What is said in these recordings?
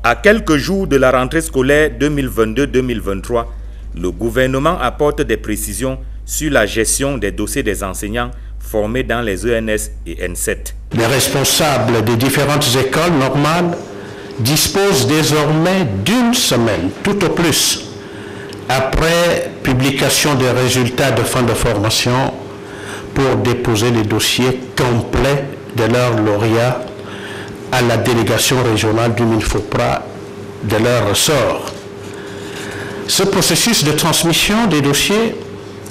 À quelques jours de la rentrée scolaire 2022-2023, le gouvernement apporte des précisions sur la gestion des dossiers des enseignants formés dans les ENS et N7. Les responsables des différentes écoles normales disposent désormais d'une semaine, tout au plus, après publication des résultats de fin de formation, pour déposer les dossiers complets de leurs lauréats à la délégation régionale du MINFOPRA de leur ressort. Ce processus de transmission des dossiers,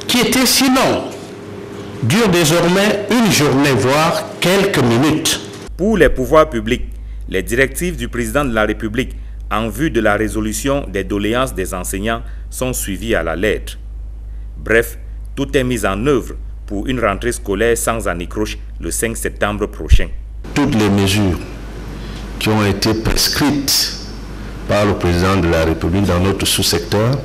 qui était si long, dure désormais une journée, voire quelques minutes. Pour les pouvoirs publics, les directives du président de la République en vue de la résolution des doléances des enseignants sont suivies à la lettre. Bref, tout est mis en œuvre pour une rentrée scolaire sans anicroche le 5 septembre prochain. Toutes les mesures qui ont été prescrites par le président de la République dans notre sous-secteur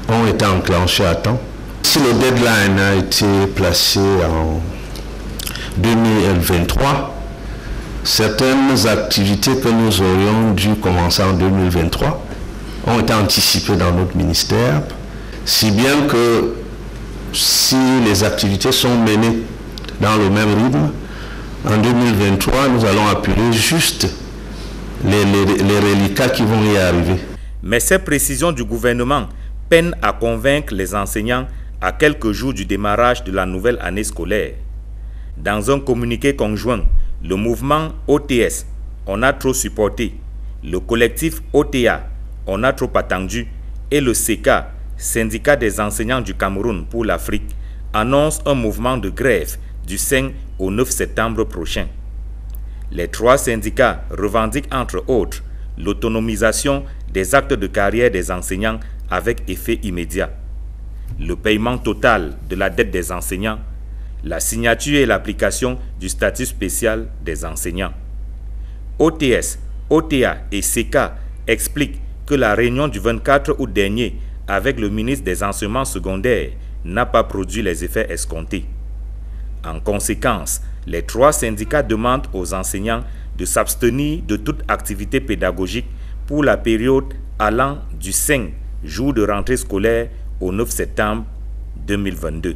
ont été enclenchées à temps. Si le deadline a été placé en 2023, certaines activités que nous aurions dû commencer en 2023 ont été anticipées dans notre ministère, si bien que si les activités sont menées dans le même rythme, en 2023, nous allons appuyer juste les reliquats qui vont y arriver. Mais ces précisions du gouvernement peinent à convaincre les enseignants à quelques jours du démarrage de la nouvelle année scolaire. Dans un communiqué conjoint, le mouvement OTS, on a trop supporté, le collectif OTA, on a trop attendu, et le SECA, syndicat des enseignants du Cameroun pour l'Afrique, annonce un mouvement de grève du 5 au 9 septembre prochain. Les trois syndicats revendiquent entre autres l'autonomisation des actes de carrière des enseignants avec effet immédiat, le paiement total de la dette des enseignants, la signature et l'application du statut spécial des enseignants. OTS, OTA et SECA expliquent que la réunion du 24 août dernier avec le ministre des Enseignements secondaires n'a pas produit les effets escomptés. En conséquence, les trois syndicats demandent aux enseignants de s'abstenir de toute activité pédagogique pour la période allant du 5 jour de rentrée scolaire au 9 septembre 2022.